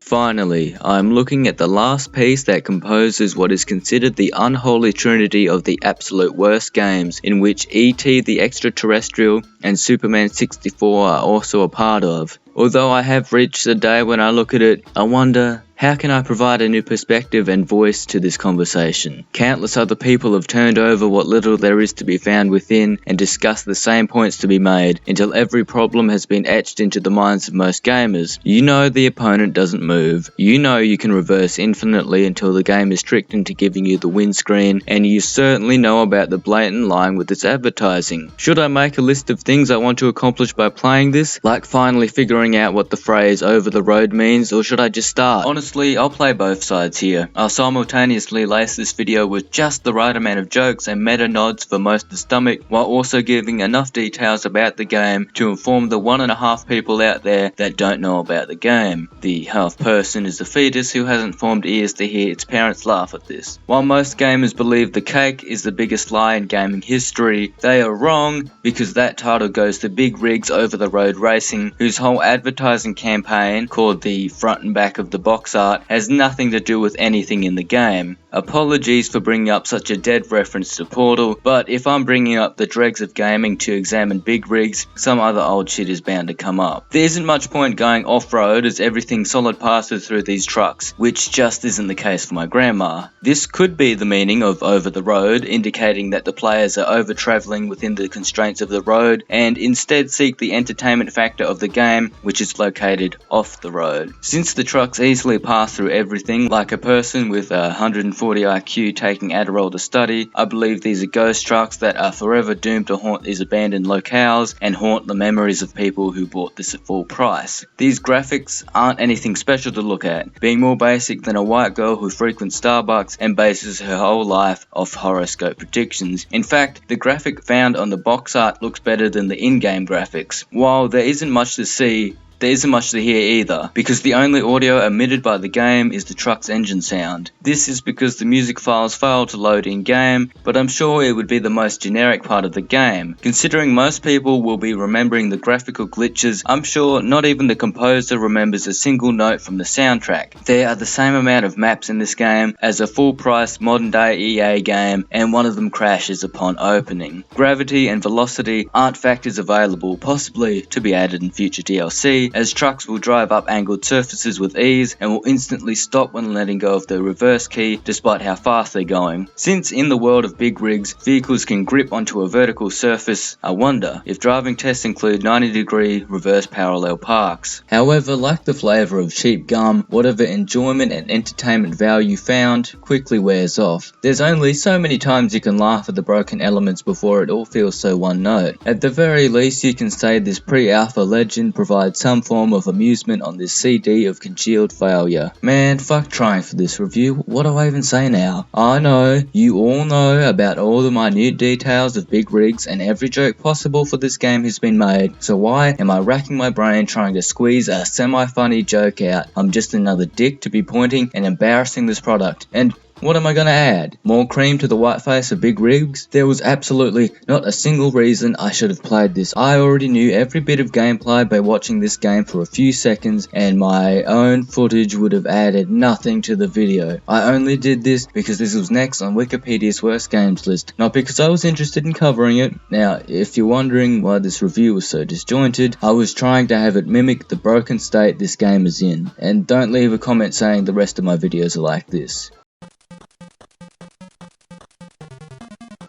Finally, I am looking at the last piece that composes what is considered the unholy trinity of the absolute worst games, in which E.T. the Extraterrestrial and Superman 64 are also a part of. Although I have reached a day when I look at it, I wonder, how can I provide a new perspective and voice to this conversation? Countless other people have turned over what little there is to be found within and discussed the same points to be made until every problem has been etched into the minds of most gamers. You know the opponent doesn't move, you know you can reverse infinitely until the game is tricked into giving you the win screen, and you certainly know about the blatant lying with its advertising. Should I make a list of things I want to accomplish by playing this, like finally figuring out what the phrase over the road means, or should I just start? Honestly, I'll play both sides here. I'll simultaneously lace this video with just the right amount of jokes and meta nods for most of the stomach, while also giving enough details about the game to inform the 1.5 people out there that don't know about the game. The half person is the fetus who hasn't formed ears to hear its parents laugh at this. While most gamers believe the cake is the biggest lie in gaming history, they are wrong, because that title goes to Big Rigs Over the Road Racing, whose whole advertising campaign, called the front and back of the box art, has nothing to do with anything in the game. Apologies for bringing up such a dead reference to Portal, but if I'm bringing up the dregs of gaming to examine big rigs, some other old shit is bound to come up. There isn't much point going off-road as everything solid passes through these trucks, which just isn't the case for my grandma. This could be the meaning of over the road, indicating that the players are over-travelling within the constraints of the road and instead seek the entertainment factor of the game, which is located off the road. Since the trucks easily pass through everything, like a person with 140 IQ taking Adderall to study, I believe these are ghost trucks that are forever doomed to haunt these abandoned locales and haunt the memories of people who bought this at full price. These graphics aren't anything special to look at, being more basic than a white girl who frequents Starbucks and bases her whole life off horoscope predictions. In fact, the graphic found on the box art looks better than the in-game graphics. While there isn't much to see, there isn't much to hear either, because the only audio emitted by the game is the truck's engine sound. This is because the music files fail to load in-game, but I'm sure it would be the most generic part of the game. Considering most people will be remembering the graphical glitches, I'm sure not even the composer remembers a single note from the soundtrack. There are the same amount of maps in this game as a full-price modern-day EA game, and one of them crashes upon opening. Gravity and velocity aren't factors available, possibly to be added in future DLC, as trucks will drive up angled surfaces with ease and will instantly stop when letting go of the reverse key despite how fast they're going. Since in the world of big rigs, vehicles can grip onto a vertical surface, I wonder if driving tests include 90-degree reverse parallel parks. However, like the flavour of cheap gum, whatever enjoyment and entertainment value found quickly wears off. There's only so many times you can laugh at the broken elements before it all feels so one note. At the very least, you can say this pre-alpha legend provides some form of amusement on this CD of congealed failure. Man, fuck trying for this review, what do I even say now? I know, you all know about all the minute details of big rigs and every joke possible for this game has been made, so why am I racking my brain trying to squeeze a semi-funny joke out? I'm just another dick to be pointing and embarrassing this product, and what am I gonna add? More cream to the white face of big rigs? There was absolutely not a single reason I should have played this. I already knew every bit of gameplay by watching this game for a few seconds, and my own footage would have added nothing to the video. I only did this because this was next on Wikipedia's worst games list, not because I was interested in covering it. Now, if you're wondering why this review was so disjointed, I was trying to have it mimic the broken state this game is in. And don't leave a comment saying the rest of my videos are like this.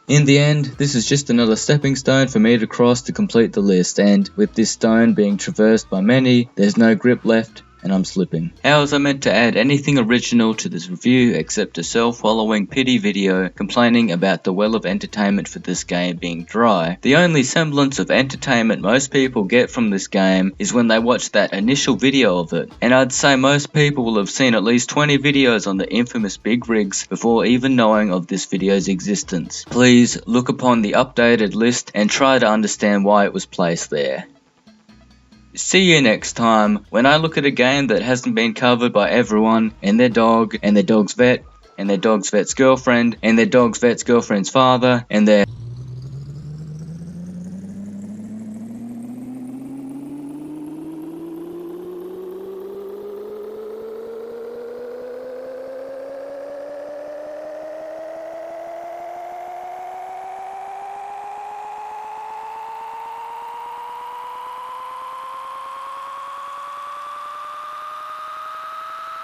In the end, this is just another stepping stone for me to cross to complete the list, and with this stone being traversed by many, there's no grip left, and I'm slipping. How was I meant to add anything original to this review except a self-following pity video complaining about the well of entertainment for this game being dry? The only semblance of entertainment most people get from this game is when they watch that initial video of it, and I'd say most people will have seen at least 20 videos on the infamous big rigs before even knowing of this video's existence. Please look upon the updated list and try to understand why it was placed there. See you next time, when I look at a game that hasn't been covered by everyone, and their dog, and their dog's vet, and their dog's vet's girlfriend, and their dog's vet's girlfriend's father, and their